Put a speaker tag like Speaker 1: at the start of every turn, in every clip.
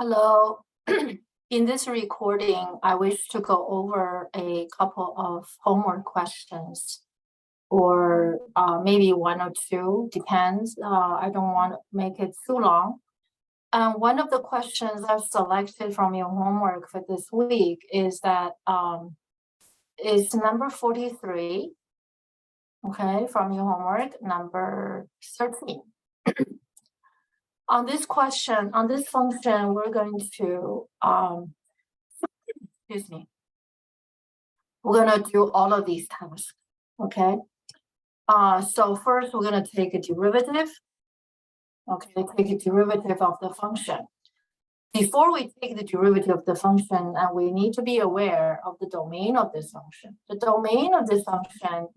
Speaker 1: Hello. In this recording, I wish to go over a couple of homework questions, or maybe one or two, depends. I don't want to make it too long. And one of the questions I've selected from your homework for this week is that is number 43, okay, from your homework, number 13. On this question, on this function, we're going to, excuse me, we're going to do all of these tasks, okay? So first, we're going to take a derivative, okay, take a derivative of the function. Before we take the derivative of the function, and we need to be aware of the domain of this function. The domain of this function,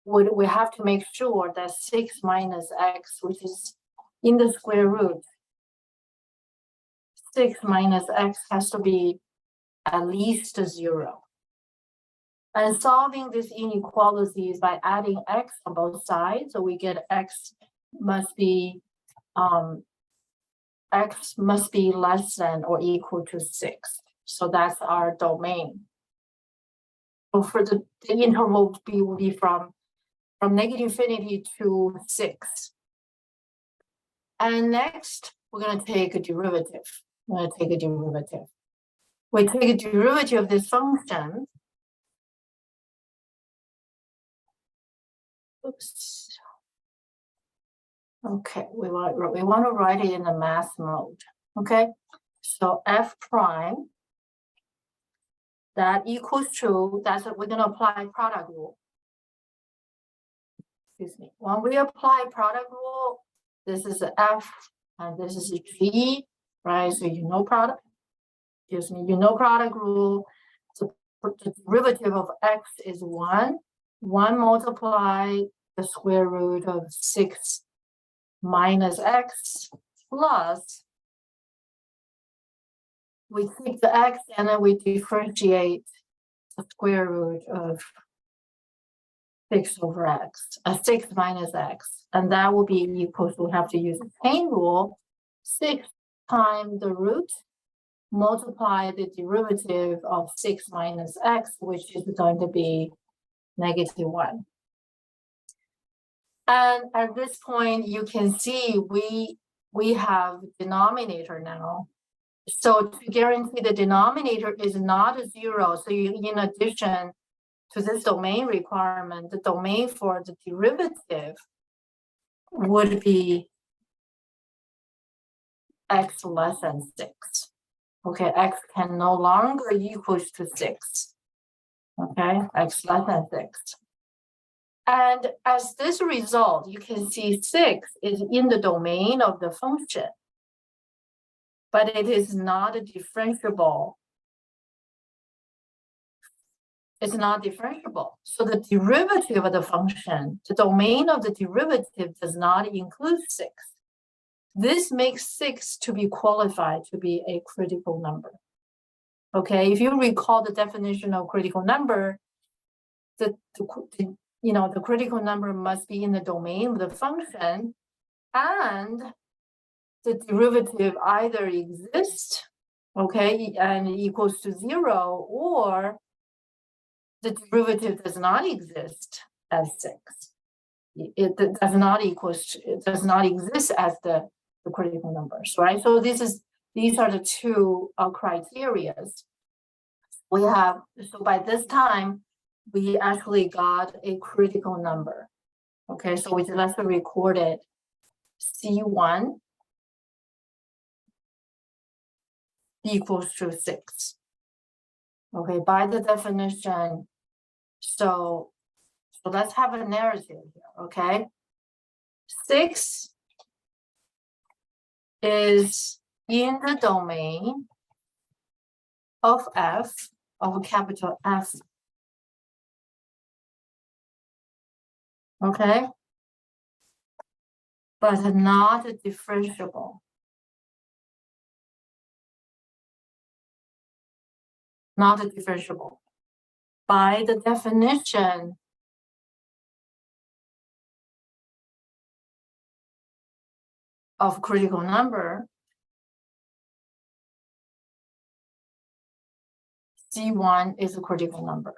Speaker 1: we have to make sure that 6 minus x, which is in the square root, 6 minus x has to be at least 0. And solving this inequality is by adding x on both sides. So we get x must be less than or equal to 6. So that's our domain. So for the interval will be from -infinity to 6. And next, we're going to take a derivative. We're going to take a derivative. We take a derivative of this function. Oops. Okay, we want to write it in the math mode. Okay, so f prime, that equals to, that's what we're going to apply product rule. Excuse me. When we apply product rule, this is f and this is g, right? So you know product. Excuse me, you know product rule. So the derivative of x is 1. 1 multiply the square root of 6 minus x plus, we take the x and then we differentiate the square root of 6 over x, 6 minus x, and that will be equal to, we have to use the chain rule, 6 times the root, multiply the derivative of 6 minus x, which is going to be -1. And at this point, you can see we have denominator now. So to guarantee the denominator is not 0, so you, in addition to this domain requirement, the domain for the derivative would be x less than 6. Okay, x can no longer equals to 6. Okay, x less than 6. And as this result, you can see 6 is in the domain of the function, but it is not differentiable. It's not differentiable. So the derivative of the function, the domain of the derivative does not include 6. This makes 6 to be qualified to be a critical number. Okay, if you recall the definition of critical number, the critical number must be in the domain of the function, and the derivative either exists, okay, and equals to 0, or the derivative does not exist as 6. It does not exist as the critical numbers, right? So these are the two criteria. We have, so by this time, we actually got a critical number. Okay, so let's record it. C1 equals to 6. Okay, by the definition, so let's have a narrative here, okay? 6 is in the domain of f, of capital F. Okay, but not differentiable. Not differentiable. By the definition of critical number, C1 is a critical number.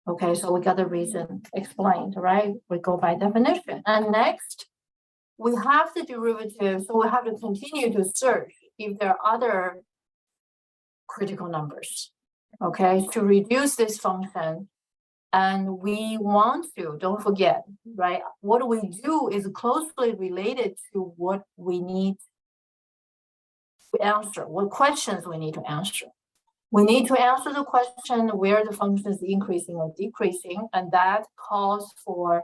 Speaker 1: Okay, so we got the reason explained, right? We go by definition. And next, we have the derivative, so we have to continue to search if there are other critical numbers, okay, to reduce this function. And we want to, don't forget, right? What we do is closely related to what we need to answer, what questions we need to answer. We need to answer the question where the function is increasing or decreasing, and that calls for,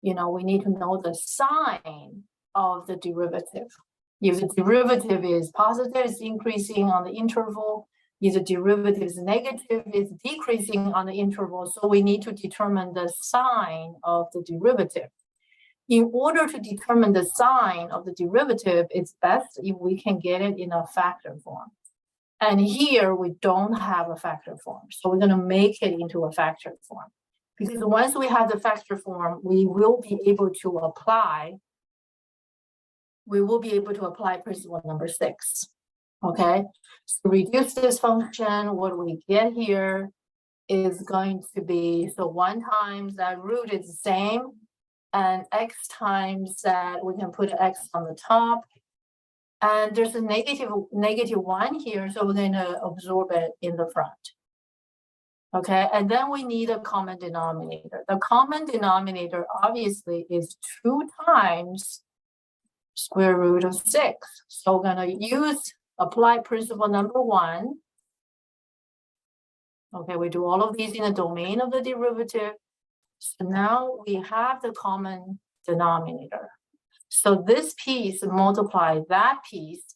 Speaker 1: we need to know the sign of the derivative. If the derivative is positive, it's increasing on the interval. If the derivative is negative, it's decreasing on the interval. So we need to determine the sign of the derivative. In order to determine the sign of the derivative, it's best if we can get it in a factor form. And here we don't have a factor form. So we're going to make it into a factor form. Because once we have the factor form, we will be able to apply principle number 6. Okay, so reduce this function, what we get here is going to be, so 1 times that root is the same, and x times that, we can put x on the top, and there's a negative 1 here, so we're going to absorb it in the front. Okay, and then we need a common denominator. The common denominator obviously is 2 times square root of 6. So we're going to apply principle number 1. Okay, we do all of these in the domain of the derivative. So now we have the common denominator. So this piece multiply that piece,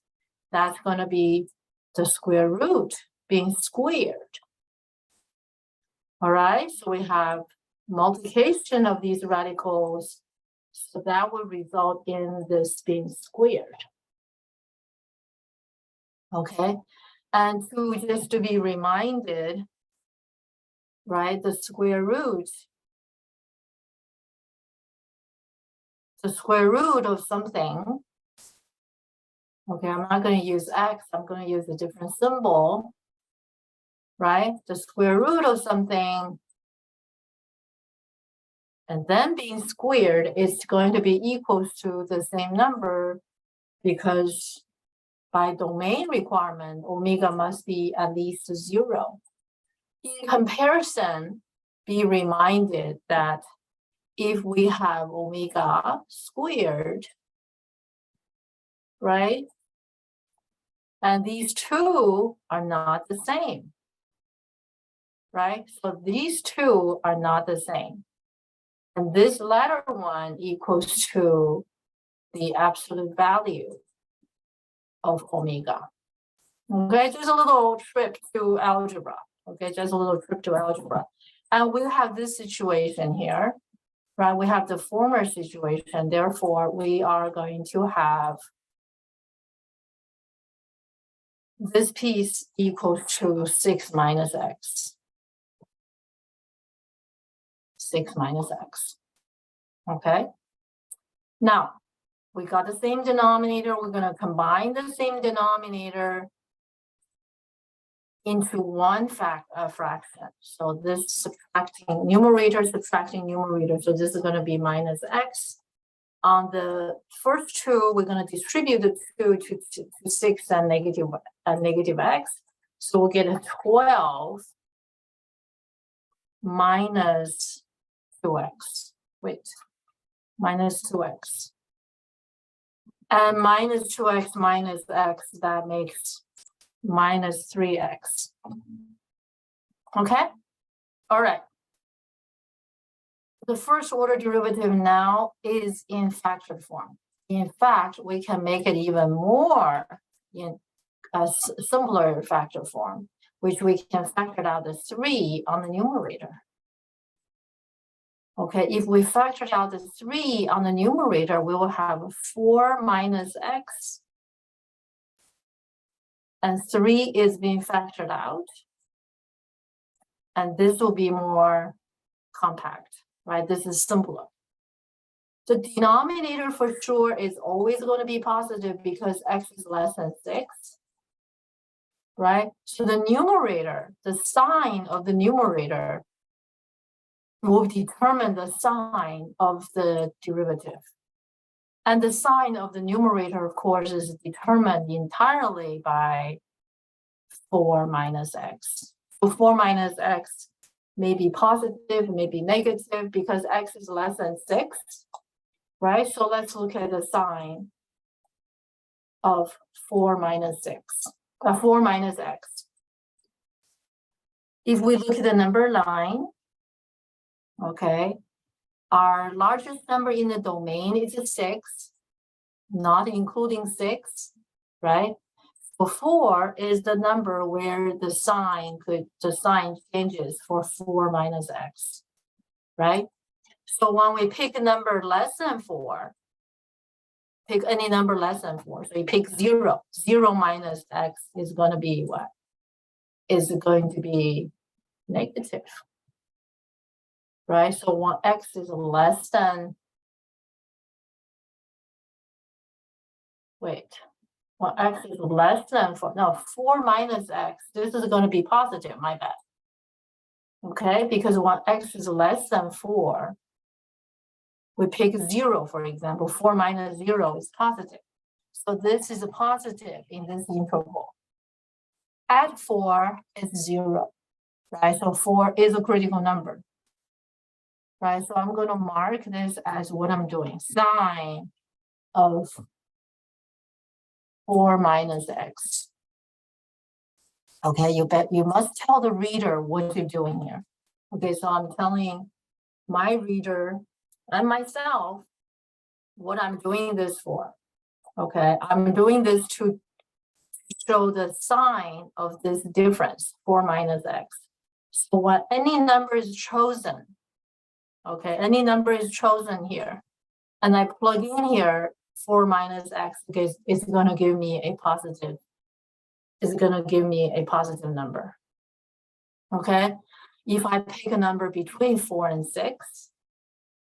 Speaker 1: that's going to be the square root being squared. All right, so we have multiplication of these radicals. So that will result in this being squared. Okay, and just to be reminded, right, the square root of something, okay, I'm not going to use x, I'm going to use a different symbol, right? The square root of something and then being squared is going to be equal to the same number, because by domain requirement, omega must be at least 0. In comparison, be reminded that if we have omega squared, right, and these two are not the same, right? So these two are not the same. And this latter one equals to the absolute value of omega. Okay, just a little trip to algebra. Okay, just a little trip to algebra. And we have this situation here, right? We have the former situation. Therefore, we are going to have this piece equals to 6 minus x. 6 minus x. Okay. Now, we got the same denominator. We're going to combine the same denominator into one fraction. So this subtracting numerator. So this is going to be minus x. On the first two, we're going to distribute the 2 to 6 and negative x. So we'll get a 12 minus 2x. Wait, minus 2x. And minus 2x minus x, that makes minus 3x. Okay? All right. The first order derivative now is in factored form. In fact, we can make it even more in a simpler factor form, which we can factor out the 3 on the numerator. Okay, if we factor out the 3 on the numerator, we will have 4 minus x. And 3 is being factored out. And this will be more compact, right? This is simpler. The denominator for sure is always going to be positive because x is less than 6. right? So the numerator, the sign of the numerator will determine the sign of the derivative. And the sign of the numerator, of course, is determined entirely by 4 minus x. So 4 minus x may be positive, may be negative, because x is less than 6, right? So let's look at the sign of 4 minus 4 minus x. If we look at the number line, okay, our largest number in the domain is 6, not including 6, right? So 4 is the number where the sign changes for 4 minus x, right? So when we pick a number less than 4, pick any number less than 4. So you pick 0. 0 minus x is going to be what? Is going to be negative, right? So when x is less than, when x is less than 4, no, 4 minus x, this is going to be positive, my bad. Okay, because when x is less than 4, we pick 0, for example. 4 minus 0 is positive. So this is a positive in this interval. Add 4 is 0, right? So 4 is a critical number, right? So I'm going to mark this as what I'm doing. Sign of 4 minus x. Okay, you must tell the reader what you're doing here. Okay, so I'm telling my reader and myself what I'm doing this for. Okay, I'm doing this to show the sign of this difference, 4 minus x. So when any number is chosen, okay, any number is chosen here, and I plug in here 4 minus x, because it's going to give me a positive. It's going to give me a positive number. Okay, if I pick a number between 4 and 6,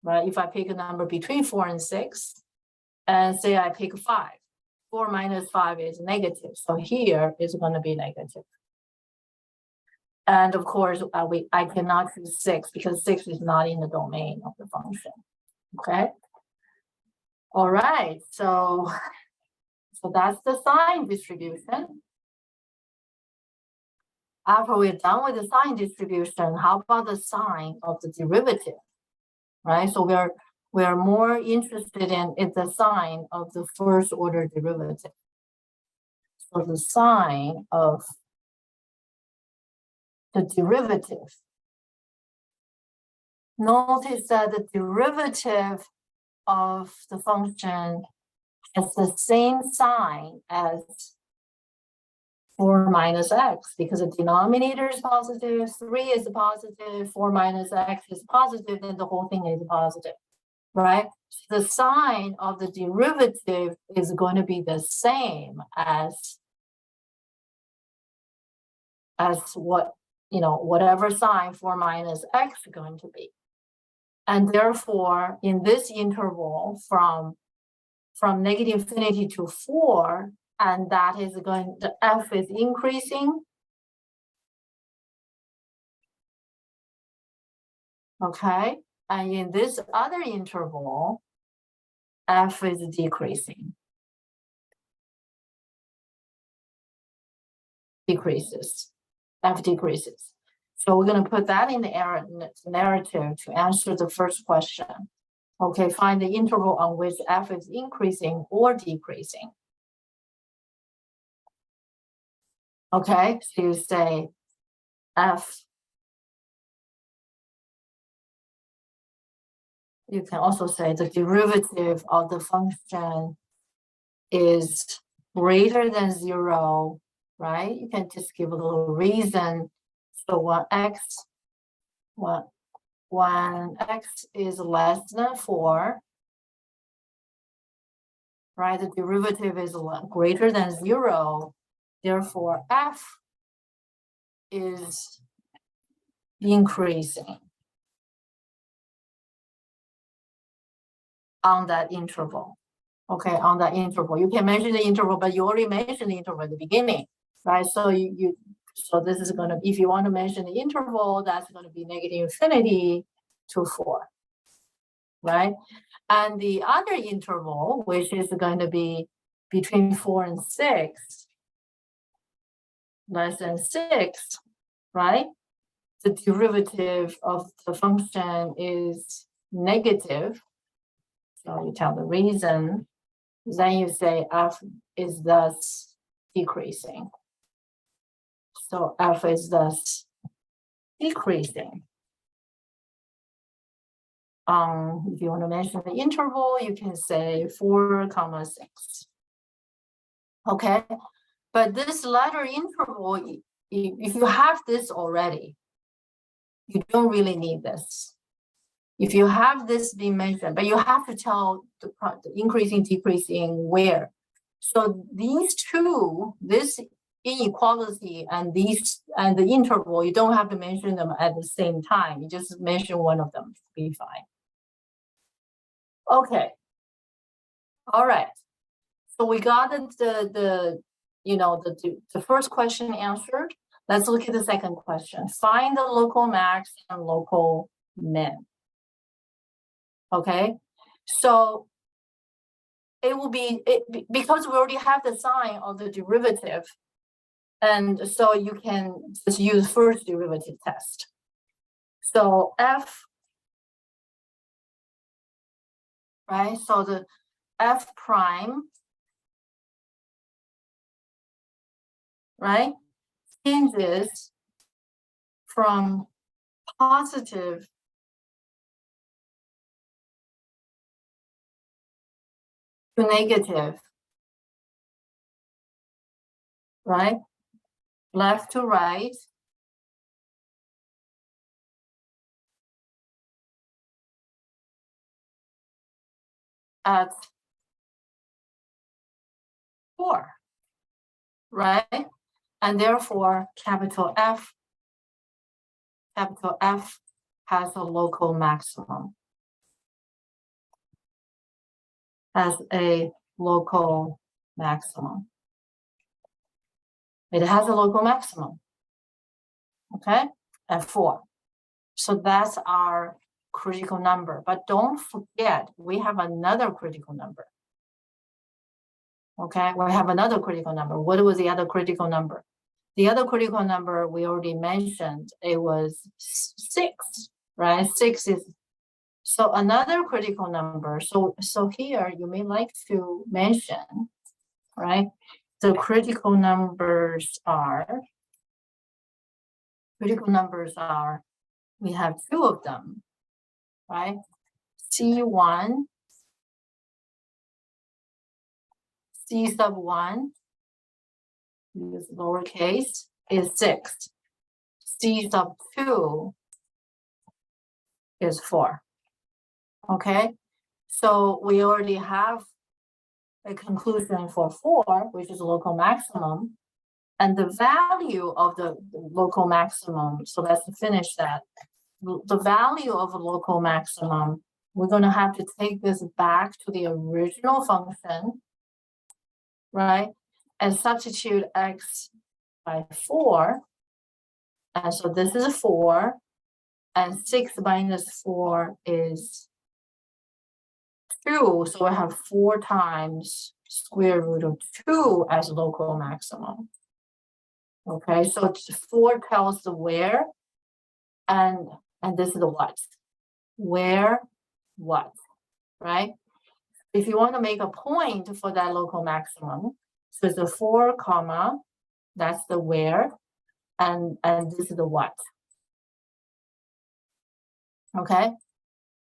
Speaker 1: right? If I pick a number between 4 and 6, and say I pick 5, 4 minus 5 is negative. So here is going to be negative. And of course, I cannot choose 6 because 6 is not in the domain of the function. Okay. All right. So that's the sign distribution. After we're done with the sign distribution, how about the sign of the derivative? Right. So we're more interested in the sign of the first order derivative. So the sign of the derivative. Notice that the derivative of the function has the same sign as 4 minus x, because the denominator is positive, 3 is positive, 4 minus x is positive, then the whole thing is positive, right? So the sign of the derivative is going to be the same as what, whatever sign 4 minus x is going to be. And therefore, in this interval from negative infinity to 4, and that is the f is increasing. Okay, and in this other interval, f is decreasing. F decreases. So we're going to put that in the narrative to answer the first question. Okay, find the interval on which f is increasing or decreasing. Okay, so you say f. You can also say the derivative of the function is greater than 0, right? You can just give a little reason. So when x is less than 4, right? The derivative is greater than 0. Therefore, f is increasing on that interval. Okay, on that interval. You can measure the interval, but you already mentioned the interval at the beginning. right? So so this is going to, if you want to mention the interval, that's going to be negative infinity to 4, right? And the other interval, which is going to be between 4 and 6, less than 6, right? The derivative of the function is negative. So you tell the reason, then you say f is thus decreasing. So f is thus decreasing. If you want to mention the interval, you can say 4, 6. Okay, but this latter interval, if you have this already, you don't really need this. If you have this being mentioned, but you have to tell the increasing, decreasing, where. So these two, this inequality and the interval, you don't have to mention them at the same time. You just mention one of them to be fine. Okay. All right. So we got the first question answered. Let's look at the second question. Find the local max and local min. Okay, so it will be, because we already have the sign of the derivative, and so you can just use first derivative test. So f, right, so the f prime, right, changes from positive to negative, right? Left to right. At 4, right? And therefore, capital F has a local maximum. Has a local maximum. It has a local maximum, okay, at 4. So that's our critical number. But don't forget, we have another critical number. Okay, we have another critical number. What was the other critical number? The other critical number we already mentioned, it was 6, right? 6 is, so another critical number. So here you may like to mention, right? The critical numbers are, we have 2 of them, right? C1, C sub 1, use lowercase, is 6. C sub 2 is 4. Okay, so we already have a conclusion for 4, which is local maximum, and the value of the local maximum. So let's finish that. The value of a local maximum, we're going to have to take this back to the original function, right? And substitute x by 4. And so this is 4, and 6 minus 4 is 2. So I have 4 times square root of 2 as local maximum. Okay, so 4 tells the where, and this is the what. Where, what, right? If you want to make a point for that local maximum, so it's a 4 comma, that's the where, and this is the what. Okay,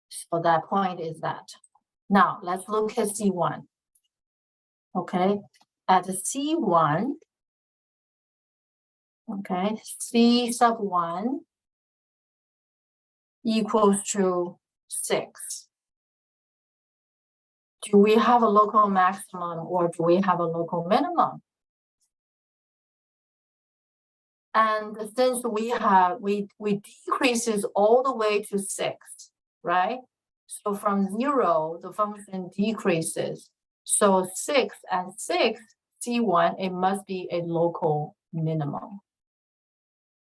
Speaker 1: so that point is that. Now let's look at C1. Okay, at C1, okay, C sub 1 equals to 6. Do we have a local maximum or do we have a local minimum? And since we decreases all the way to 6, right? So from 0, the function decreases. So 6 and 6, C1, it must be a local minimum.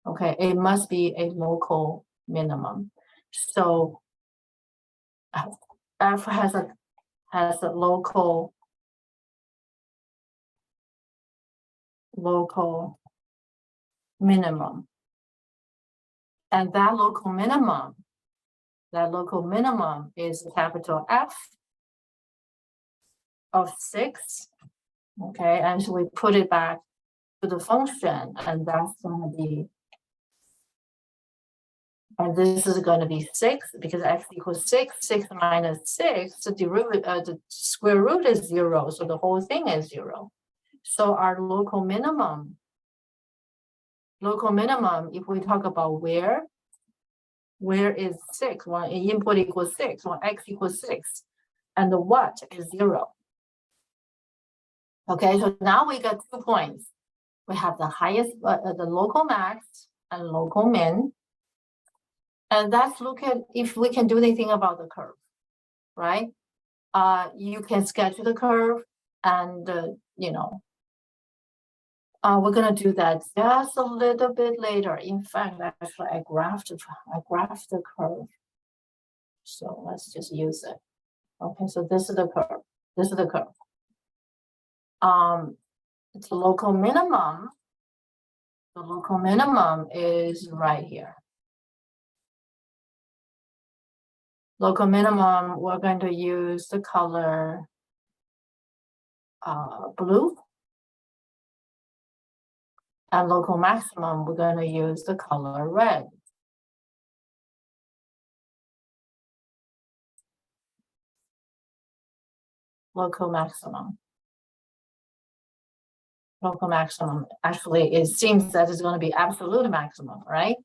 Speaker 1: Okay, it must be a local minimum. So F has a local minimum. And that local minimum is capital F of 6. Okay, and so we put it back to the function, and that's going to be, and this is going to be 6 because x equals 6. 6 minus 6, the derivative, the square root is 0, so the whole thing is 0. So our local minimum, if we talk about where is 6? When input equals 6, when x equals 6, and the what is 0. Okay, so now we got 2 points. We have the highest, the local max and local min. And let's look at if we can do anything about the curve, right? You can sketch the curve, and we're gonna do that just a little bit later. In fact, actually, I graphed the curve. So let's just use it. Okay, so this is the curve. This is the curve. It's the local minimum. The local minimum is right here. Local minimum, we're going to use the color blue. And local maximum, we're going to use the color red. Local maximum. Local maximum, actually, it seems that it's going to be absolute maximum, right?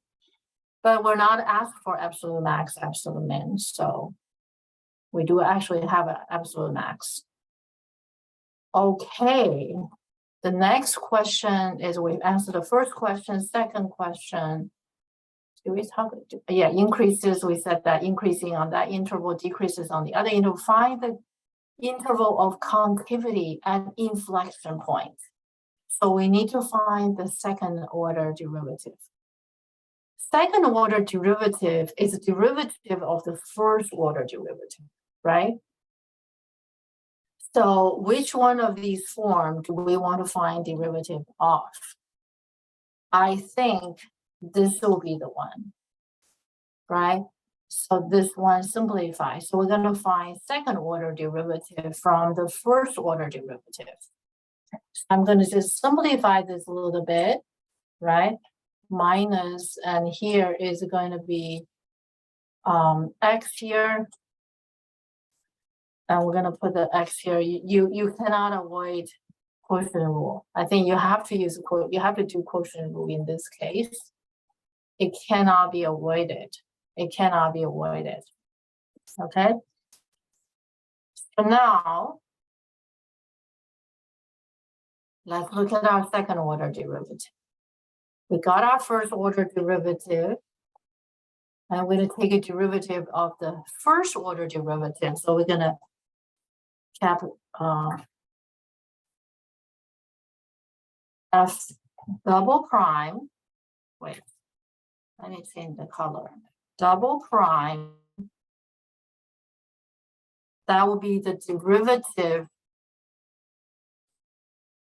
Speaker 1: But we're not asked for absolute max, absolute min, so we do actually have an absolute max. Okay, the next question is, we've answered the first question. Second question, do we talk? Yeah, increases, we said that increasing on that interval, decreases on the other interval. Find the interval of concavity and inflection point. So we need to find the second order derivative. Second order derivative is a derivative of the first order derivative, right? So which one of these forms do we want to find derivative of? I think this will be the one, right? So this one simplifies. So we're going to find second order derivative from the first order derivative. I'm going to just simplify this a little bit, right? Minus, and here is going to be x here. And we're going to put the x here. You cannot avoid quotient rule. I think you have to use you have to do quotient rule in this case. It cannot be avoided. It cannot be avoided. Okay. So now let's look at our second order derivative. We got our first order derivative, and we're going to take a derivative of the first order derivative. So we're going to cap F double prime. Wait, let me change the color. Double prime. That will be the derivative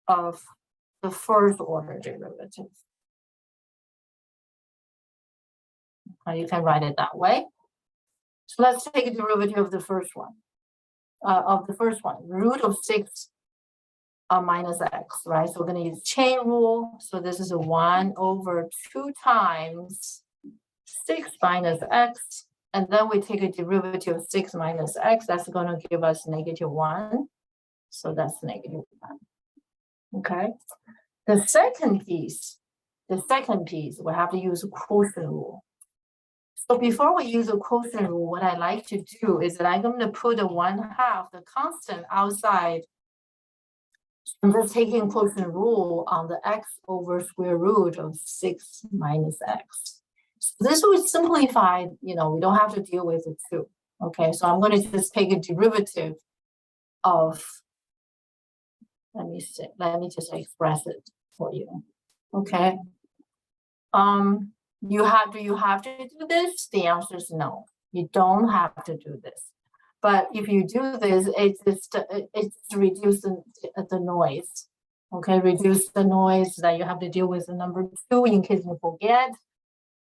Speaker 1: of the first order derivative. You can write it that way. So let's take a derivative of the first one. Root of 6 minus x, right? So we're going to use chain rule. So this is a 1 over 2 times 6 minus x. And then we take a derivative of 6 minus x. That's going to give us -1. So that's -1. Okay. The second piece, we have to use a quotient rule. So before we use a quotient rule, what I like to do is that I'm going to put a 1/2, the constant, outside. I'm just taking quotient rule on the x over square root of 6 minus x. So this would simplify, we don't have to deal with the 2. Okay, so I'm going to just take a derivative of Let me see. Let me just express it for you. Okay. Do you have to do this? The answer is no. You don't have to do this. But if you do this, it's reduce the noise. Okay, reduce the noise that you have to deal with the number 2 in case you forget.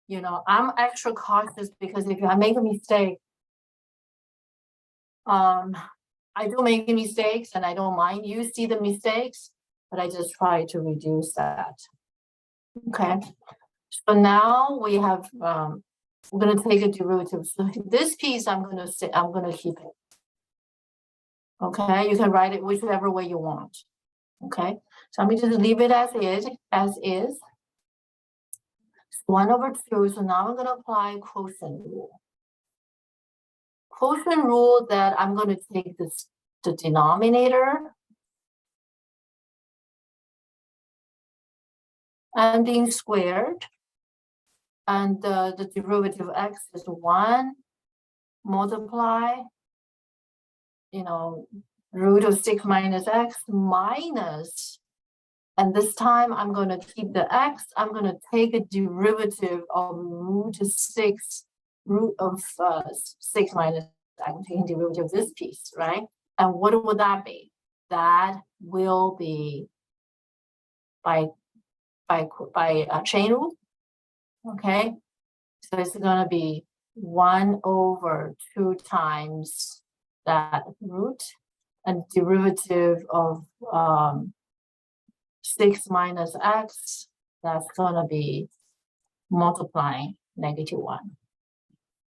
Speaker 1: You know, I'm extra cautious because if I make a mistake, I do make mistakes and I don't mind you see the mistakes, but I just try to reduce that. Okay, so now we have, we're going to take a derivative. So this piece, I'm going to keep it. Okay, you can write it whichever way you want. Okay, so I'm going to just leave it as is. 1/2. So now I'm going to apply quotient rule. Quotient rule that I'm going to take the denominator and being squared, and the derivative of x is 1 multiply, you know, root of 6 minus x minus, and this time I'm going to keep the x. I'm going to take a derivative of root of 6 minus, I'm taking derivative of this piece, right? And what would that be? That will be by chain rule. Okay, so it's going to be 1/2 times that root, and derivative of 6 minus x, that's going to be multiplying -1.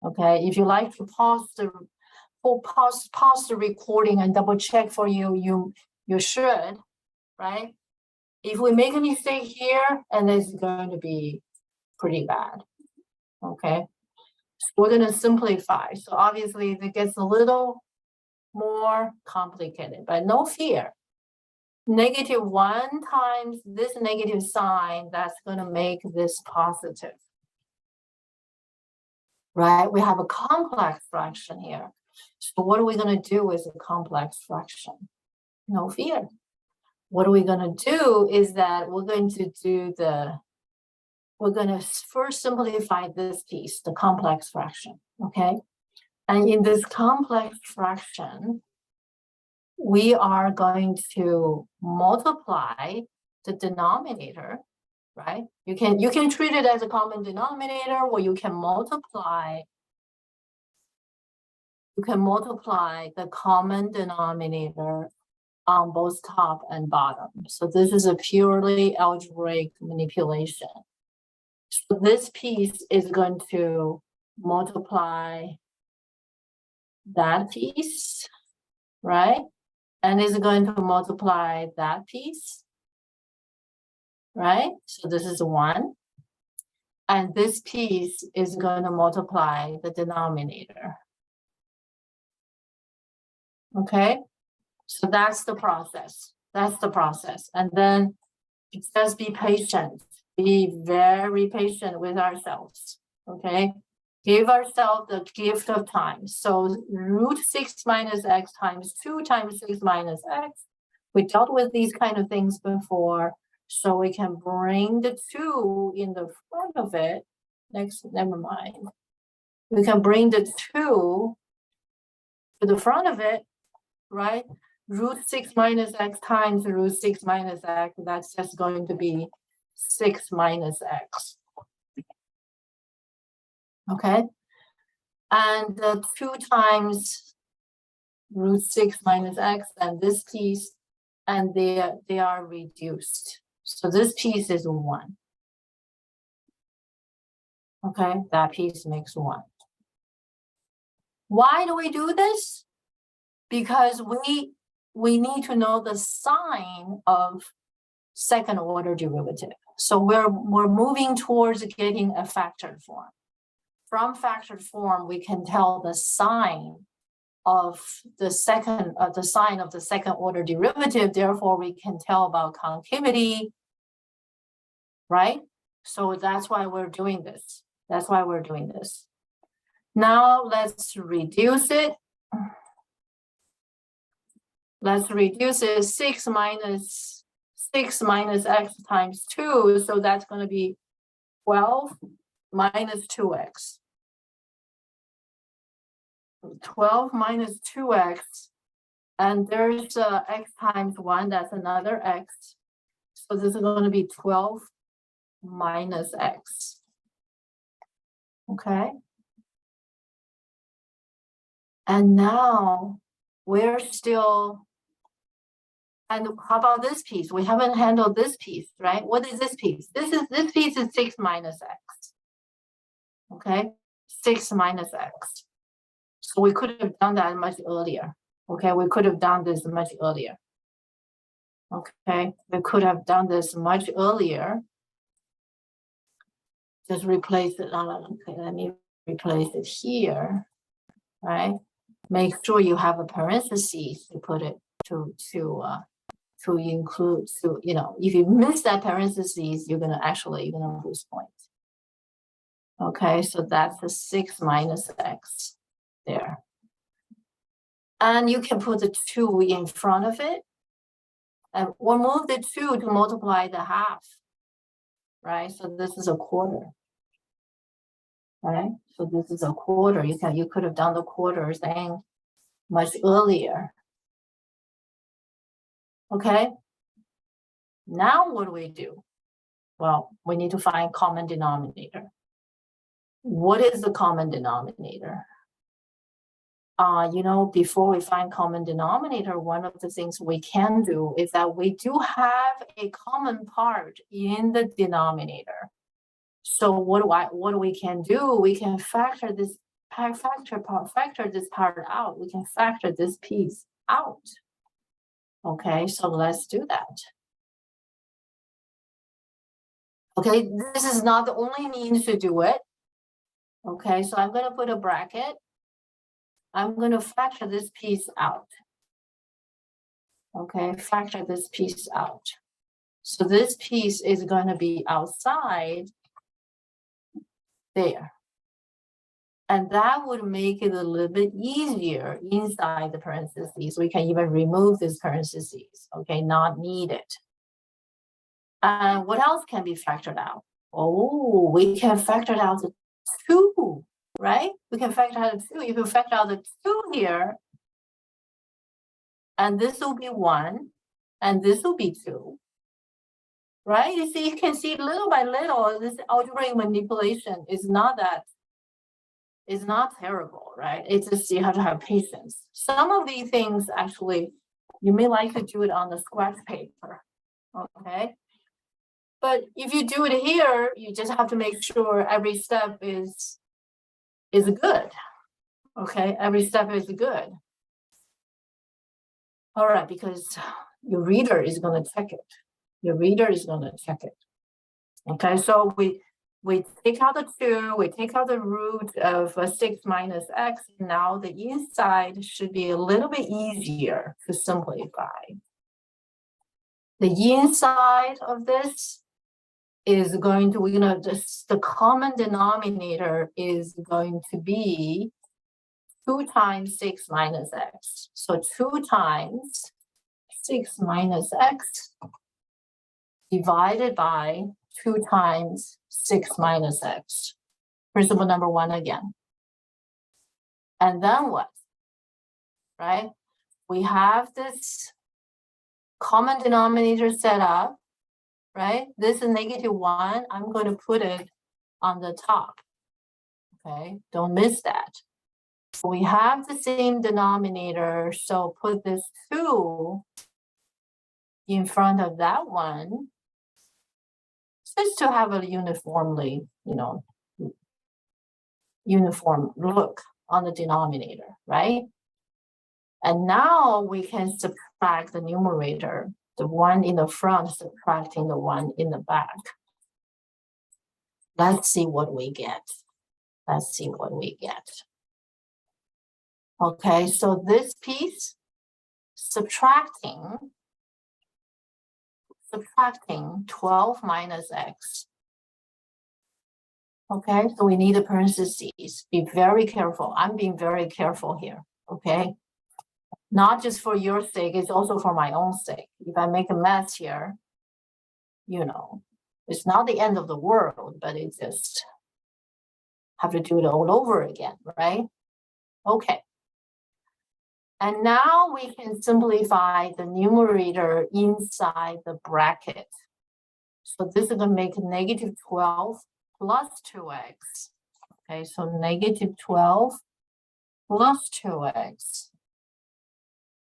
Speaker 1: Okay, if you like to pause the recording and double check for you, you should, right? If we make a mistake here, and it's going to be pretty bad. Okay, so we're going to simplify. So obviously it gets a little more complicated, but no fear. -1 times this negative sign, that's going to make this positive. Right? We have a complex fraction here. So what are we going to do with a complex fraction? No fear. What are we going to do is that we're going to first simplify this piece, the complex fraction, okay? And in this complex fraction, we are going to multiply the denominator, right? You can treat it as a common denominator, or you can multiply the common denominator on both top and bottom. So this is a purely algebraic manipulation. So this piece is going to multiply that piece, right? And is going to multiply that piece, right? So this is 1. And this piece is going to multiply the denominator. Okay? So that's the process. That's the process. And then just be patient. Be very patient with ourselves. Okay? Give ourselves the gift of time. So root 6 minus x times 2 times 6 minus x. We dealt with these kind of things before. So we can bring the 2 in the front of it. Never mind. We can bring the 2 to the front of it, right? Root 6 minus x times root 6 minus x, that's just going to be 6 minus x. Okay? And the 2 times root 6 minus x, and this piece, and they are reduced. So this piece is 1. Okay? That piece makes 1. Why do we do this? Because we need to know the sign of second order derivative. So we're moving towards getting a factored form. From factored form, we can tell the sign of the second order derivative. Therefore, we can tell about concavity, right? So that's why we're doing this. That's why we're doing this. Now let's reduce it. Let's reduce it. 6 minus x times 2. So that's going to be 12 minus 2x. 12 minus 2x. And there's x times 1. That's another x. So this is going to be 12 minus x. Okay. And now we're still, and how about this piece? We haven't handled this piece, right? What is this piece? This piece is 6 minus x. Okay, 6 minus x. So we could have done that much earlier. Okay, we could have done this much earlier. Okay, we could have done this much earlier. Just replace it. Okay, let me replace it here, right? Make sure you have a parenthesis to put it to include, to, you know, if you miss that parenthesis, you're gonna lose points. Okay, so that's the 6 minus x there. And you can put the 2 in front of it, and or move the 2 to multiply the half, right? So this is a quarter, right? So this is a quarter. You could have done the quarter thing much earlier. Okay. Now what do we do? Well, we need to find common denominator. What is the common denominator? You know, before we find common denominator, one of the things we can do is that we do have a common part in the denominator. So what we can do, we can factor this part out. We can factor this piece out. Okay, so let's do that. Okay, this is not the only means to do it. Okay, so I'm going to put a bracket. I'm going to factor this piece out. Okay, factor this piece out. So this piece is going to be outside there. And that would make it a little bit easier inside the parentheses. We can even remove these parentheses. Okay, not needed. And what else can be factored out? Oh, we can factor out the 2, right? We can factor out the 2. If you factor out the 2 here, and this will be 1, and this will be 2, right? You see, you can see little by little, this algebraic manipulation is not terrible, right? It's just you have to have patience. Some of these things, actually, you may like to do it on the scratch paper, okay? But if you do it here, you just have to make sure every step is good. Okay, every step is good. All right, because your reader is going to check it. Your reader is going to check it. Okay, so we take out the 2, we take out the root of 6 minus x. Now the inside should be a little bit easier to simplify. The inside of this is going to, the common denominator is going to be 2 times 6 minus x. So 2 times 6 minus x divided by 2 times 6 minus x. Principle number 1 again. And then what? Right? We have this common denominator set up. Right? This is -1. I'm going to put it on the top. Okay, don't miss that. We have the same denominator, so put this 2 in front of that one, just to have a uniformly, uniform look on the denominator, right? And now we can subtract the numerator. The 1 in the front subtracting the 1 in the back. Let's see what we get. Let's see what we get. Okay, so this piece, subtracting 12 minus x. Okay, so we need a parentheses. Be very careful. I'm being very careful here, okay? Not just for your sake, it's also for my own sake. If I make a mess here, you know, it's not the end of the world, but it's just have to do it all over again, right? Okay. And now we can simplify the numerator inside the bracket. So this is going to make negative 12 plus 2x. Okay, so negative 12 plus 2x.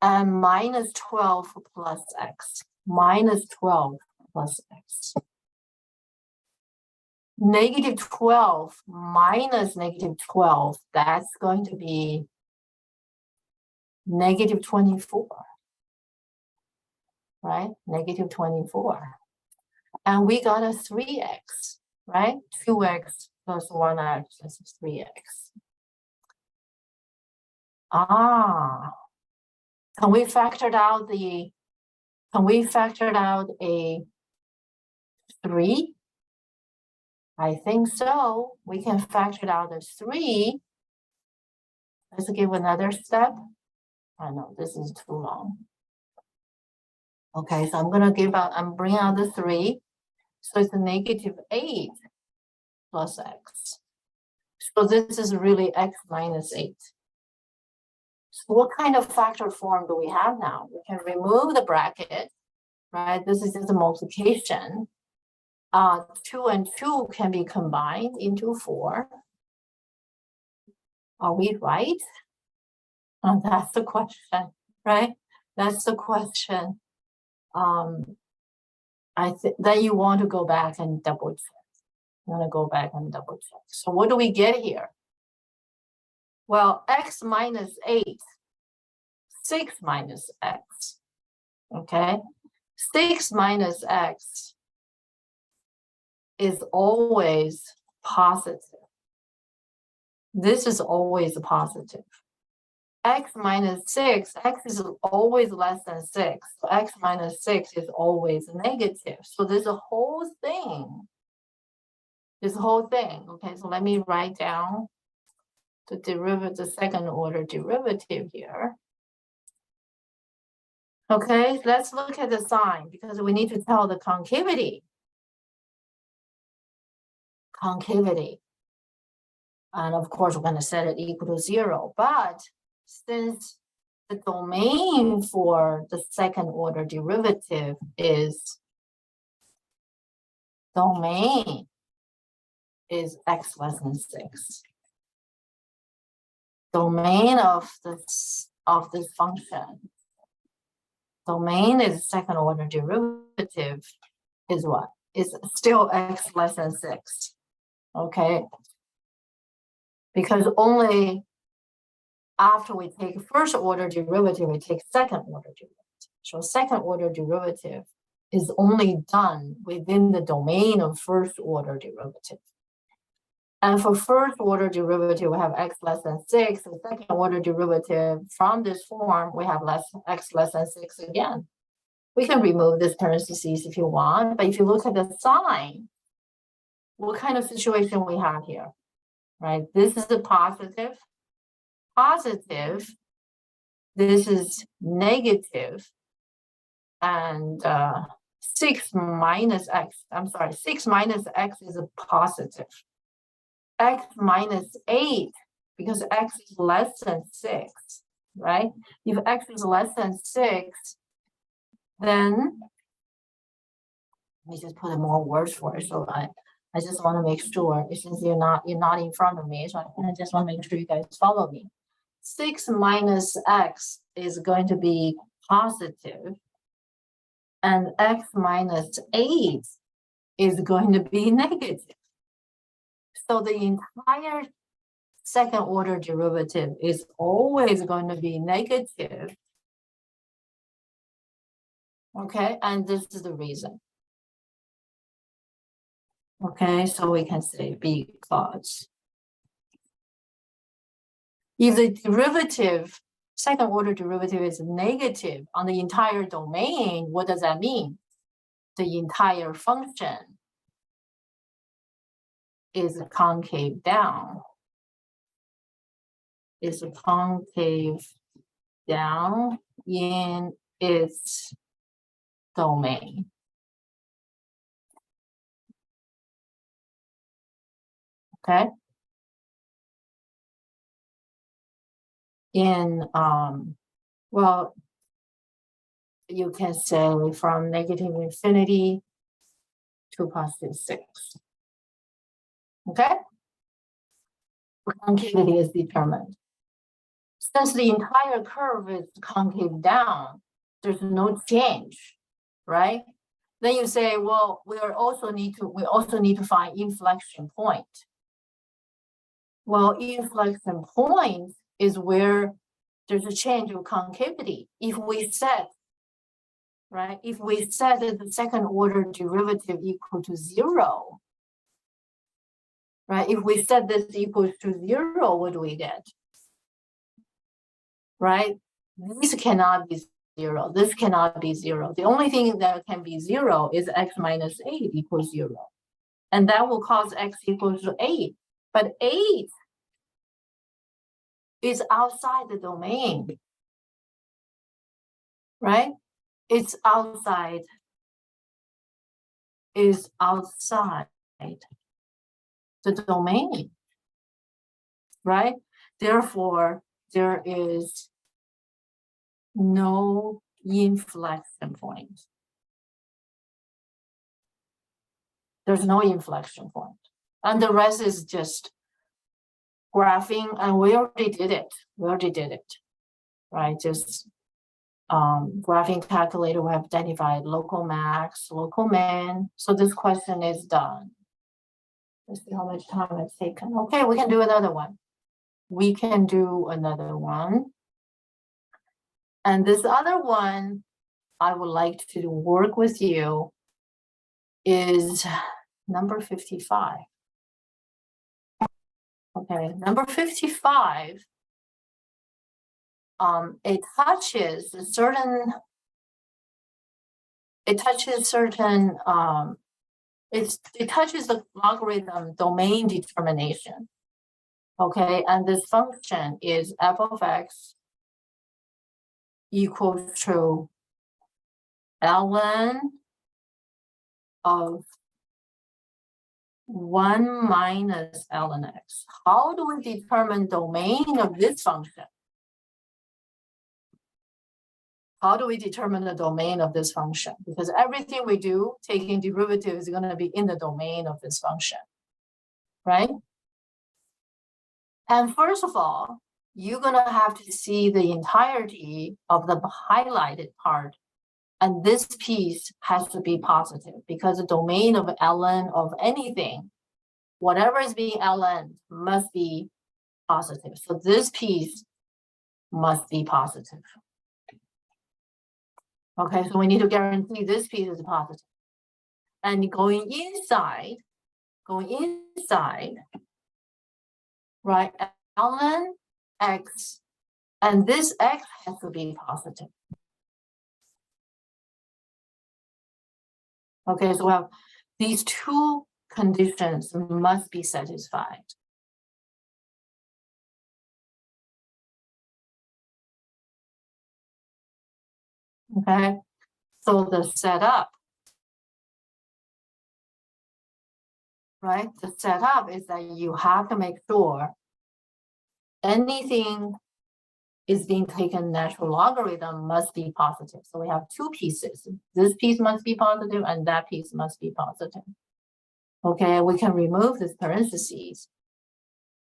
Speaker 1: And minus 12 plus x. Minus 12 plus x. Negative 12 minus negative 12, that's going to be negative 24, right? Negative 24. And we got a 3x, right? 2x plus 1x is 3x. Can we factor out a 3? I think so. We can factor out a 3. Let's give another step. I know this is too long. Okay, so I'm bringing out the 3. So it's a negative 8 plus x. So this is really x minus 8. So what kind of factor form do we have now? We can remove the bracket, right? This is just a multiplication. 2 and 2 can be combined into 4. Are we right? That's the question, right? That's the question. I think that you want to go back and double check. You want to go back and double check. So what do we get here? Well, x minus 8, 6 minus x. Okay, 6 minus x is always positive. This is always positive. X minus 6, x is always less than 6. So x minus 6 is always negative. So this whole thing, okay, so let me write down the second order derivative here. Okay, let's look at the sign because we need to tell the concavity. And of course, we're going to set it equal to 0. But since the domain for the second order derivative is x less than 6. Domain of this function. Domain is second order derivative is what? Is still x less than 6. Okay. Because only after we take first order derivative, we take second order derivative. So second order derivative is only done within the domain of first order derivative. And for first order derivative, we have x less than 6. The second order derivative from this form, we have x less than 6 again. We can remove this parentheses if you want, but if you look at the sign, what kind of situation we have here, right? This is a positive, this is negative, and 6 minus x is a positive. X minus 8, because x is less than 6, right? If x is less than 6, then let me just put in more words for it. So I just want to make sure, since you're not in front of me, so I just want to make sure you guys follow me. 6 minus x is going to be positive, and x minus 8 is going to be negative. So the entire second order derivative is always going to be negative. Okay, and this is the reason. Okay, so we can say because if the derivative, second order derivative is negative on the entire domain, what does that mean? The entire function is concave down. Is concave down in its domain. Okay. In well, you can say from negative infinity to positive 6. Okay? Concavity is determined. Since the entire curve is concave down, there's no change, right? Then you say, well, we also need to find inflection point. Well, inflection point is where there's a change of concavity. If we set, right, if we set the second order derivative equal to 0, right, if we set this equals to 0, what do we get? Right, this cannot be 0, this cannot be 0. The only thing that can be 0 is x minus 8 equals 0. And that will cause x equals to 8. But 8 is outside the domain, right? It's outside the domain, right? Therefore, there is no inflection point. There's no inflection point. And the rest is just graphing, and we already did it. Right? Just graphing calculator, we have identified local max, local min. So this question is done. Let's see how much time it's taken. Okay, we can do another one. And this other one I would like to work with you is number 55. Okay, number 55, it touches the logarithm domain determination. Okay, and this function is f of x equals to ln of 1 minus ln x. How do we determine domain of this function? How do we determine the domain of this function? Because everything we do, taking derivative, is going to be in the domain of this function, right? And first of all, you're going to have to see the entirety of the highlighted part. And this piece has to be positive because the domain of ln of anything, whatever is being ln, must be positive. So this piece must be positive. Okay, so we need to guarantee this piece is positive. And going inside, right, ln x, and this x has to be positive. Okay, so we have these two conditions must be satisfied. Okay, so the setup, right? The setup is that you have to make sure anything is being taken natural logarithm must be positive. So we have two pieces. This piece must be positive and that piece must be positive. Okay, we can remove this parentheses.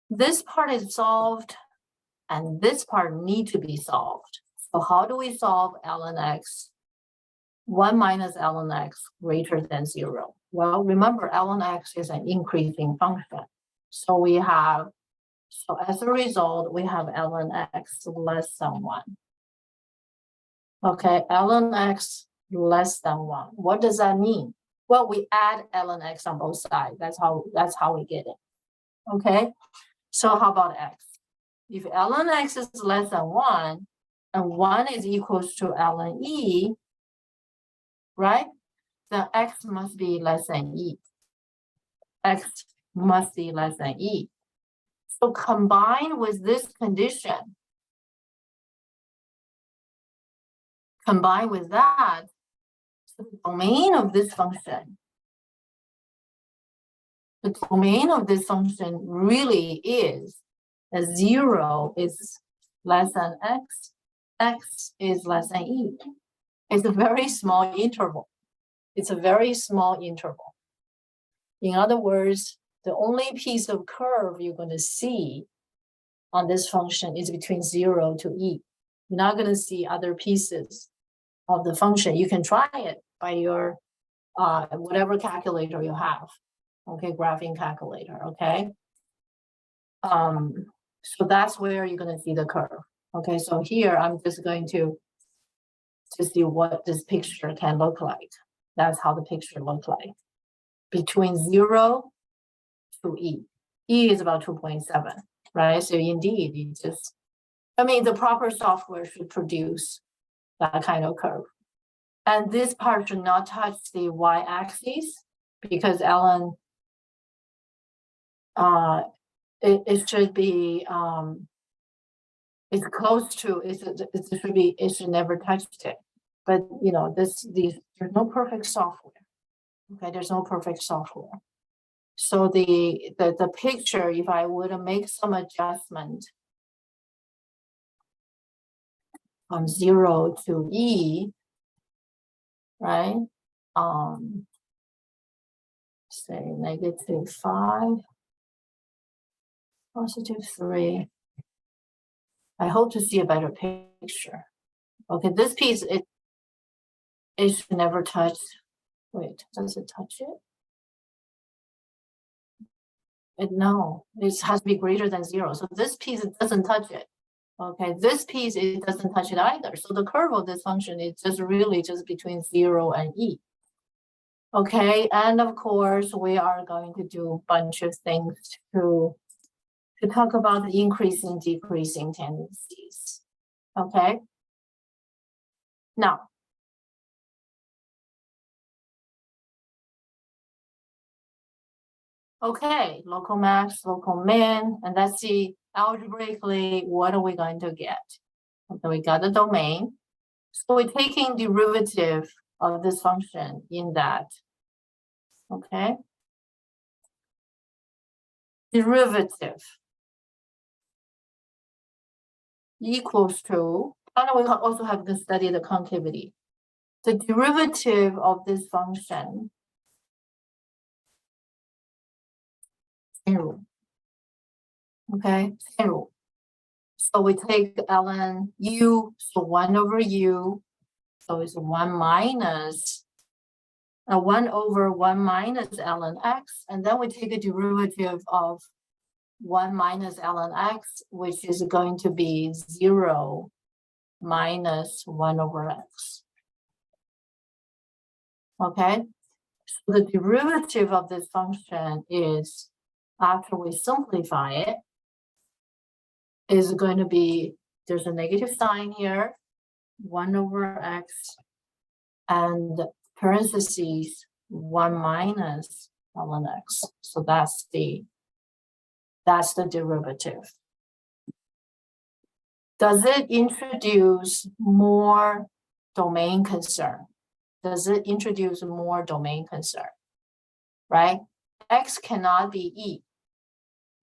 Speaker 1: This part is solved and this part need to be solved. So how do we solve ln x? 1 minus ln x greater than 0. Well, remember ln x is an increasing function. So as a result, we have ln x less than 1. Okay, ln x less than 1. What does that mean? Well, we add ln x on both sides. That's how we get it. Okay, so how about x? If ln x is less than 1, and 1 is equals to ln e, right? Then x must be less than e. X must be less than e. So combined with this condition, combined with that, so the domain of this function, really is that 0 is less than x, x is less than e. It's a very small interval. It's a very small interval. In other words, the only piece of curve you're going to see on this function is between 0 to e. You're not going to see other pieces of the function. You can try it by your whatever calculator you have. Okay, graphing calculator, okay? So that's where you're going to see the curve. Okay, so here I'm just going to see what this picture can look like. That's how the picture looks like. Between 0 to e. E is about 2.7, right? So indeed, you just, I mean, the proper software should produce that kind of curve. And this part should not touch the y-axis because Ellen, it should be, it's close to, it should never touch it. But you know, there's no perfect software. Okay, there's no perfect software. So the picture, if I were to make some adjustment from 0 to e, right? Say -5, +3. I hope to see a better picture. Okay, this piece, it should never touch. Wait, does it touch it? No, it has to be greater than 0. So this piece, it doesn't touch it. Okay, this piece, it doesn't touch it either. So the curve of this function is just really just between 0 and e. Okay, and of course, we are going to do a bunch of things to talk about the increasing, decreasing tendencies. Okay. Now, okay, local max, local min, and let's see algebraically what are we going to get. Okay, we got the domain. So we're taking derivative of this function in that. Okay. Derivative equals to, and we also have to study the concavity. The derivative of this function, chain rule. Okay, chain rule. So we take ln u, so 1 over u, so it's 1 minus 1 over 1 minus ln x, and then we take a derivative of 1 minus ln x, which is going to be 0 minus 1 over x. Okay, so the derivative of this function is, after we simplify it, is going to be, there's a negative sign here, 1 over x, and parentheses 1 minus ln x. So that's the derivative. Does it introduce more domain concern? Does it introduce more domain concern? Right? X cannot be e.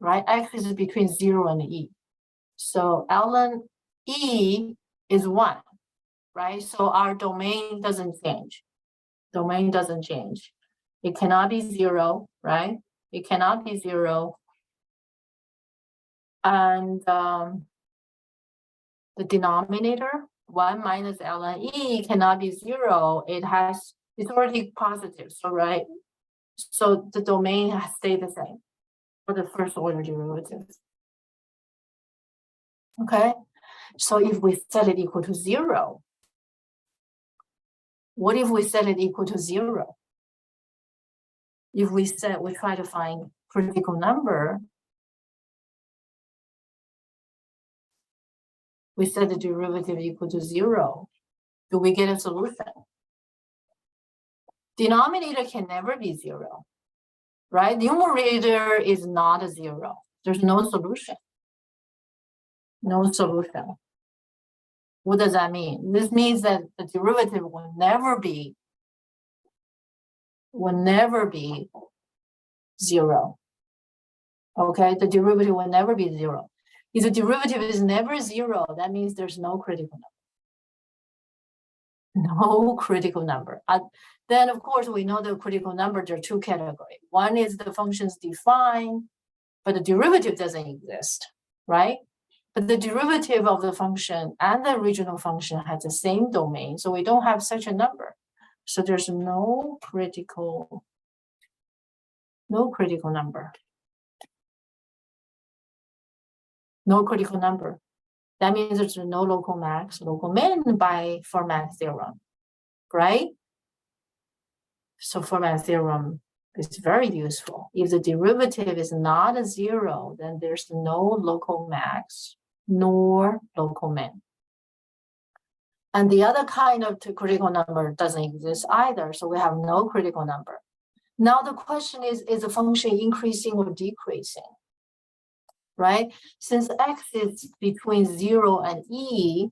Speaker 1: Right? X is between 0 and e. So ln e is 1. Right? So our domain doesn't change. Domain doesn't change. It cannot be 0, right? It cannot be 0. And the denominator, 1 minus ln e cannot be 0. It's already positive, so right? So the domain has stayed the same for the first order derivative. Okay, so if we set it equal to 0, what if we set it equal to 0? If we try to find critical number, we set the derivative equal to 0. Do we get a solution? Denominator can never be 0, right? Numerator is not a 0. There's no solution. No solution. What does that mean? This means that the derivative will never be zero. Okay, the derivative will never be zero. If the derivative is never zero, that means there's no critical number. No critical number. Then, of course, we know the critical number, there are two categories. One is the function's defined, but the derivative doesn't exist, right? But the derivative of the function and the original function has the same domain, so we don't have such a number. So there's no critical number. No critical number. That means there's no local max, local min by Fermat theorem, right? So Fermat theorem is very useful. If the derivative is not a zero, then there's no local max nor local min. And the other kind of critical number doesn't exist either, so we have no critical number. Now the question is the function increasing or decreasing? Right? Since x is between 0 and e,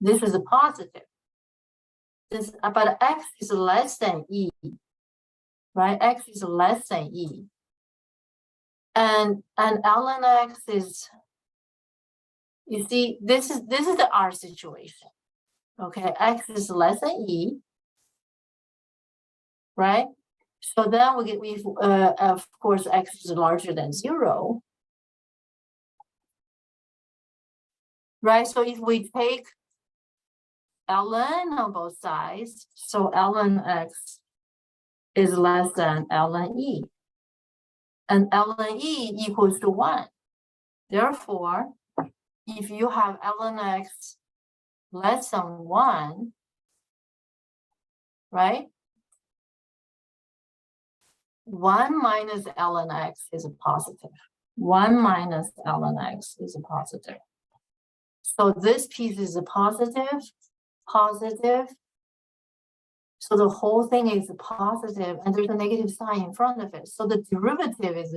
Speaker 1: this is a positive. But x is less than e, right? X is less than e. And ln x is, you see, this is the R situation. Okay, x is less than e, right? So then of course, x is larger than 0. Right, so if we take ln on both sides, so ln x is less than ln e, and ln e equals to 1. Therefore, if you have ln x less than 1, right, 1 minus ln x is a positive. 1 minus ln x is a positive. So this piece is a positive. So the whole thing is a positive, and there's a negative sign in front of it. So the derivative is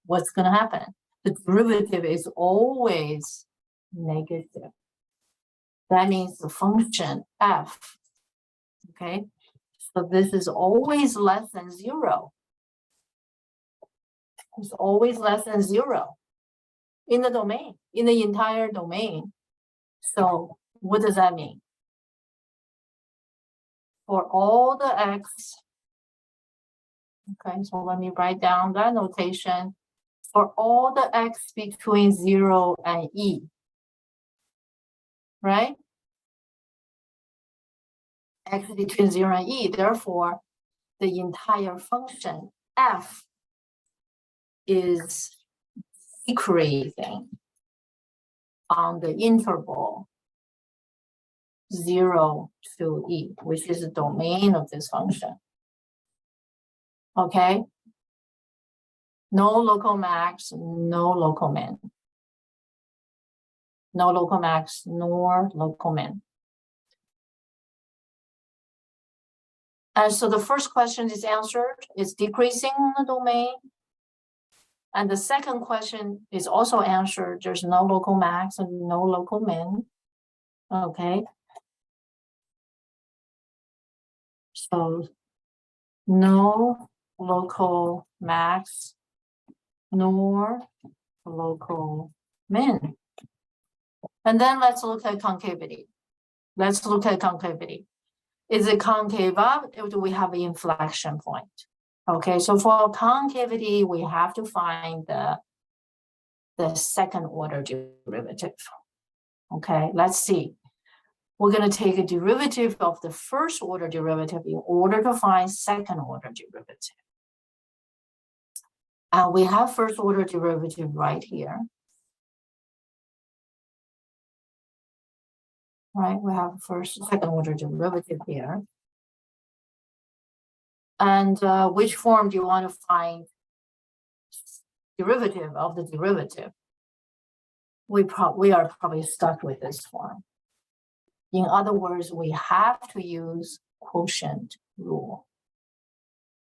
Speaker 1: what's going to happen. The derivative is always negative. That means the function f, okay? So this is always less than 0. It's always less than 0 in the domain, in the entire domain. So what does that mean? For all the x, okay, so let me write down that notation. For all the x between 0 and e, right? X between 0 and e, therefore, the entire function f is decreasing on the interval 0 to e, which is the domain of this function. Okay? No local max, no local min. No local max nor local min. And so the first question is answered, it's decreasing on the domain. And the second question is also answered, there's no local max and no local min. Okay. So no local max nor local min. And then let's look at concavity. Let's look at concavity. Is it concave up, or do we have an inflection point? Okay, so for concavity, we have to find the second order derivative. Okay, let's see. We're going to take a derivative of the first order derivative in order to find second order derivative. And we have first order derivative right here. Right, we have second order derivative here. And which form do you want to find derivative of the derivative? We are probably stuck with this form. In other words, we have to use quotient rule.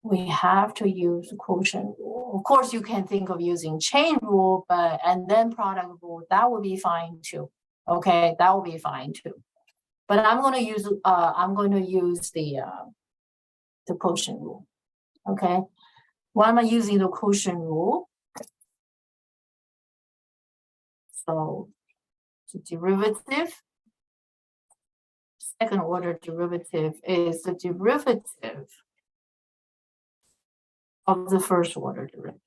Speaker 1: We have to use quotient rule. Of course, you can think of using chain rule, and then product rule, that would be fine too. Okay, that will be fine too. But I'm going to use the quotient rule. Okay. Why am I using the quotient rule? So the derivative, second order derivative is the derivative of the first order derivative.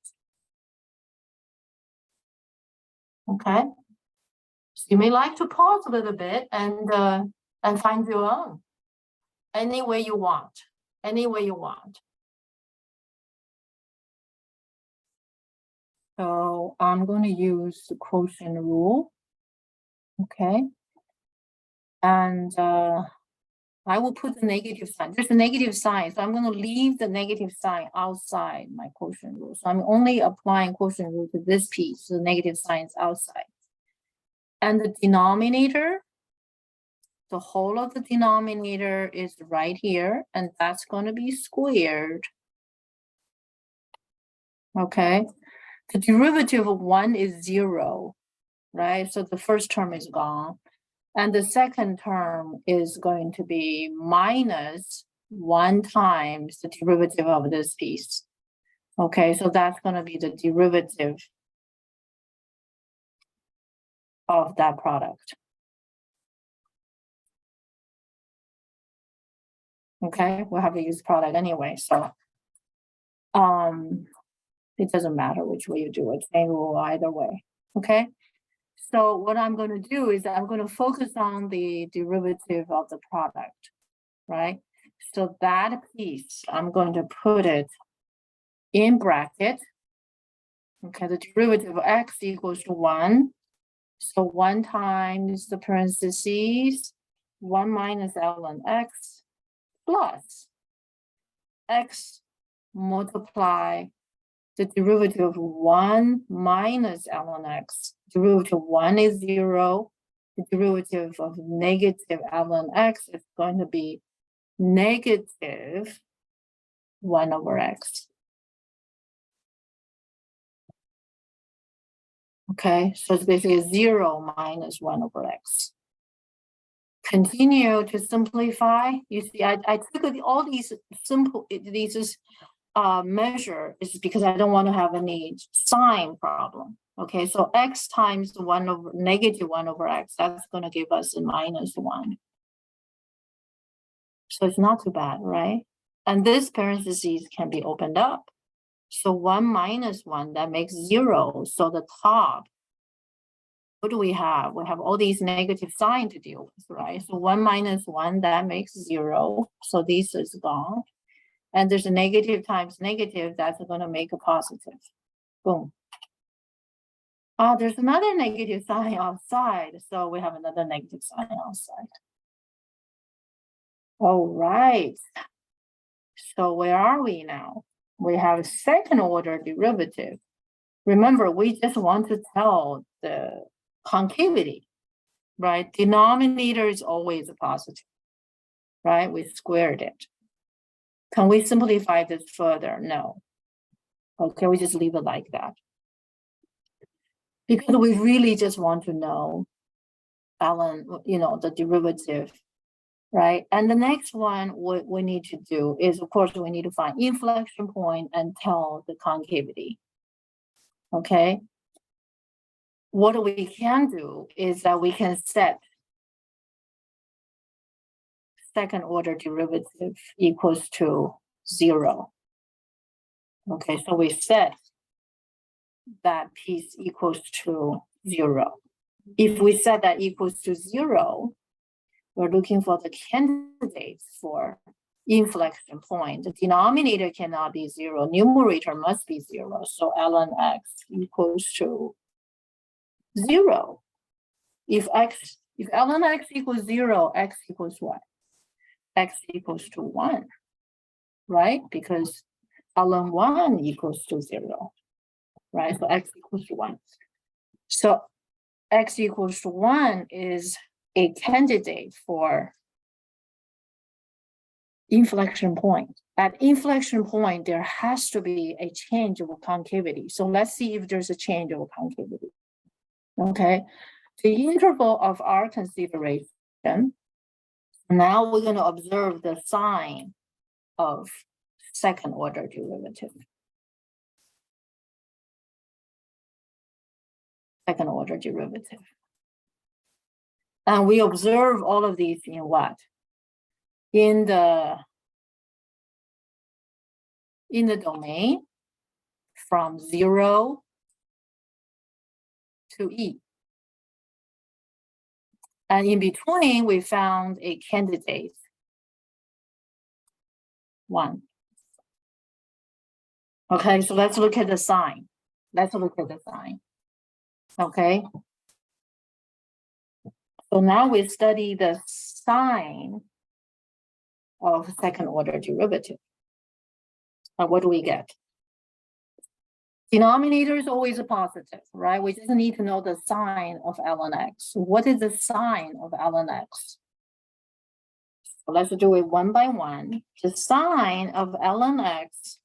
Speaker 1: Okay. So you may like to pause a little bit and find your own. Any way you want. Any way you want. So I'm going to use the quotient rule. Okay. And I will put the negative sign. There's a negative sign, so I'm going to leave the negative sign outside my quotient rule. So I'm only applying quotient rule to this piece. So the negative sign is outside. And the denominator, the whole of the denominator is right here, and that's going to be squared. Okay. The derivative of 1 is 0, right? So the first term is gone. And the second term is going to be minus 1 times the derivative of this piece. Okay, so that's going to be the derivative of that product. Okay, we'll have to use product anyway, so it doesn't matter which way you do it, same rule either way. Okay. So what I'm going to do is I'm going to focus on the derivative of the product, right? So that piece, I'm going to put it in bracket. Okay, the derivative of x equals to 1. So 1 times the parentheses, 1 minus ln x plus x multiply the derivative of 1 minus ln x. Derivative of 1 is 0. The derivative of negative ln x is going to be negative 1 over x. Okay, so it's basically 0 minus 1 over x. Continue to simplify. You see, I took all these simple, these measure is because I don't want to have any sign problem. Okay, so x times negative 1 over x, that's going to give us a minus 1. So it's not too bad, right? And this parentheses can be opened up. So 1 minus 1, that makes 0. So the top, what do we have? We have all these negative signs to deal with, right? So 1 minus 1, that makes 0. So this is gone. And there's a negative times negative, that's going to make a positive. Boom. There's another negative sign outside. So we have another negative sign outside. All right. So where are we now? We have a second order derivative. Remember, we just want to tell the concavity, right? Denominator is always a positive, right? We squared it. Can we simplify this further? No. Okay, we just leave it like that. Because we really just want to know the derivative, right? And the next one what we need to do is, of course, we need to find inflection point and tell the concavity. Okay. What we can do is that we can set second order derivative equals to 0. Okay, so we set that piece equals to 0. If we set that equals to 0, we're looking for the candidates for inflection point. The denominator cannot be 0. Numerator must be 0. So ln x equals to 0. If ln x equals 0, x equals what? X equals to 1, right? Because ln 1 equals to 0, right? So x equals to 1. So x equals to 1 is a candidate for inflection point. At inflection point, there has to be a change of concavity. So let's see if there's a change of concavity. Okay, the interval of our consideration Now we're going to observe the sign of second order derivative. Second order derivative. And we observe all of these in what? In the domain from 0 to E. And in between, we found a candidate, 1. Okay, so let's look at the sign. Let's look at the sign. Okay. So now we study the sign of second order derivative. And what do we get? Denominator is always a positive, right? We just need to know the sign of ln x. What is the sign of ln x? So let's do it one by one. The sign of ln x.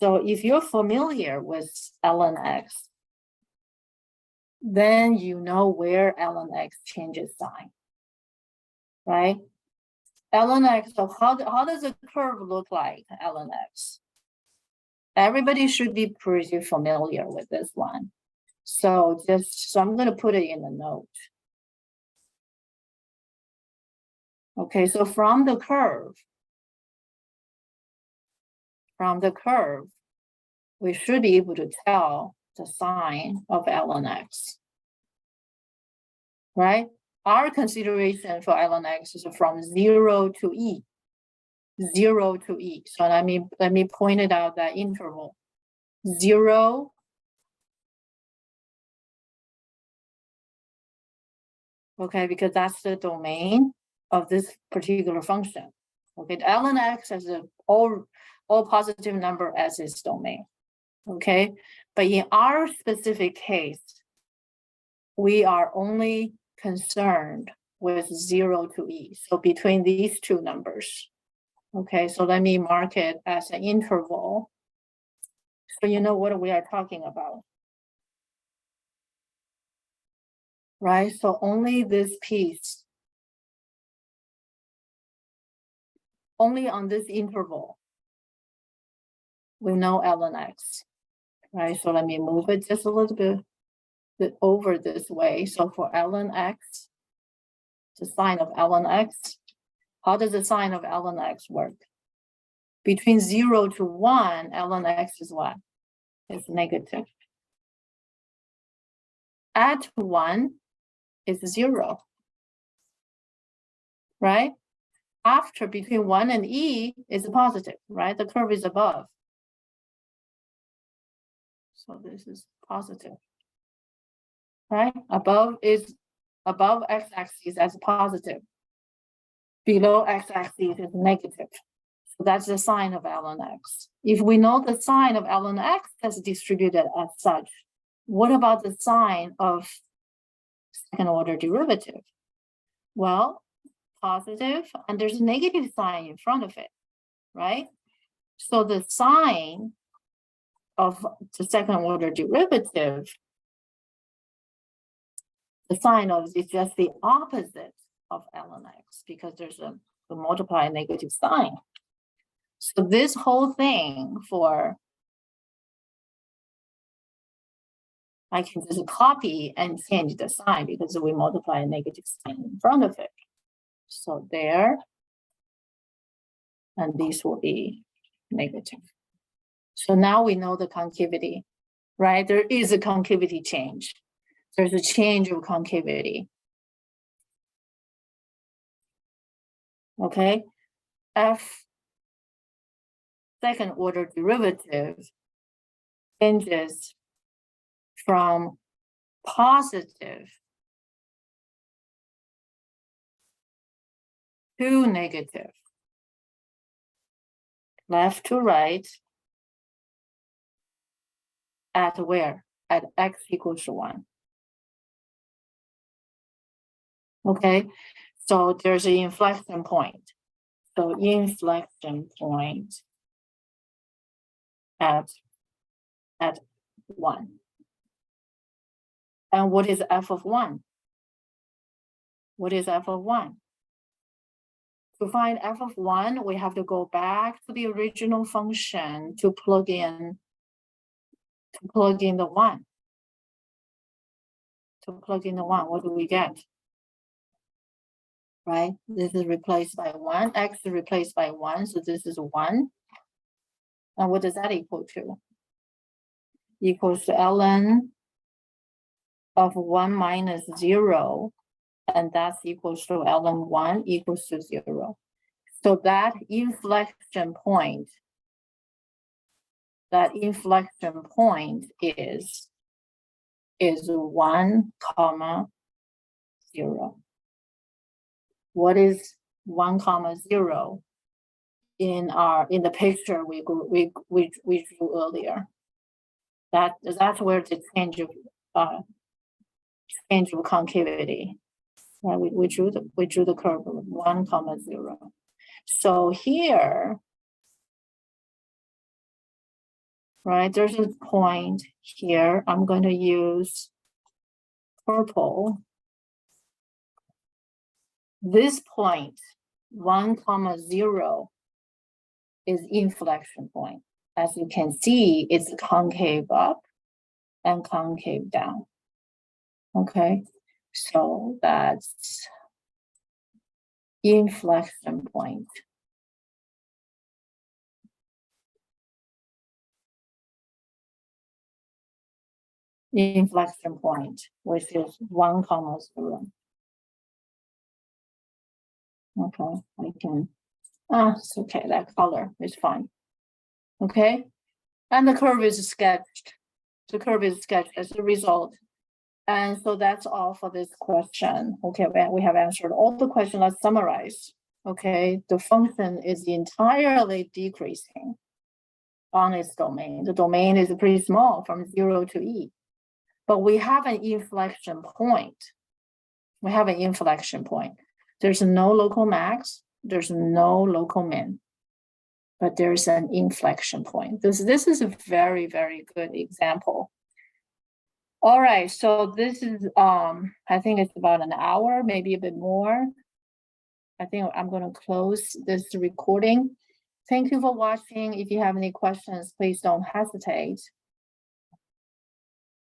Speaker 1: So if you're familiar with ln x, then you know where ln x changes sign, right? ln x, so how does the curve look like, ln x? Everybody should be pretty familiar with this one. So I'm going to put it in the note. Okay, so from the curve, we should be able to tell the sign of ln x, right? Our consideration for ln x is from 0 to E. 0 to E. So let me point it out, that interval. 0 okay, because that's the domain of this particular function. Okay, the ln x has all positive number as its domain. Okay, but in our specific case, we are only concerned with 0 to E. So between these two numbers. Okay, so let me mark it as an interval. So you know what we are talking about. Right, so only this piece. Only on this interval, we know ln x. Right, so let me move it just a little bit over this way. So for ln x, the sign of ln x, how does the sign of ln x work? Between 0 to 1, ln x is what? It's negative. At 1, it's 0. Right? After between 1 and E is positive, right? The curve is above. So this is positive. Right? Above x-axis as positive. Below x-axis is negative. So that's the sign of ln x. If we know the sign of ln x as distributed as such, what about the sign of second order derivative? Well, positive, and there's a negative sign in front of it, right? So the sign of the second order derivative, the sign of is just the opposite of ln x, because there's a multiply negative sign. So this whole thing I can just copy and change the sign because we multiply a negative sign in front of it. So there, and these will be negative. So now we know the concavity, right? There is a concavity change. There's a change of concavity. Okay, f second order derivative changes from positive to negative, left to right, at where? At x equals to 1. Okay, so there's an inflection point. So inflection point at 1. And what is f of 1? What is f of 1? To find f of 1, we have to go back to the original function to plug in the 1. To plug in the 1, what do we get? Right, this is replaced by 1, x is replaced by 1, so this is 1. And what does that equal to? Equals to ln of 1 minus 0, and that's equals to ln 1 equals to 0. So that inflection point is 1, 0. What is 1, 0 in the picture we drew earlier? That's where the change of concavity. Right, we drew the curve of 1, 0. So here, right, there's a point here. I'm going to use purple. This point, 1, 0, is inflection point. As you can see, it's concave up and concave down. Okay, so that's inflection point. Inflection point, which is 1, 0. Okay, I can, it's okay, that color is fine. Okay, and the curve is sketched. The curve is sketched as a result. And so that's all for this question. Okay, we have answered all the questions. Let's summarize. Okay, the function is entirely decreasing on its domain. The domain is pretty small, from 0 to e. But we have an inflection point. We have an inflection point. There's no local max, there's no local min, but there's an inflection point. This is a very, very good example. All right, so this is, I think it's about an hour, maybe a bit more. I think I'm going to close this recording. Thank you for watching. If you have any questions, please don't hesitate.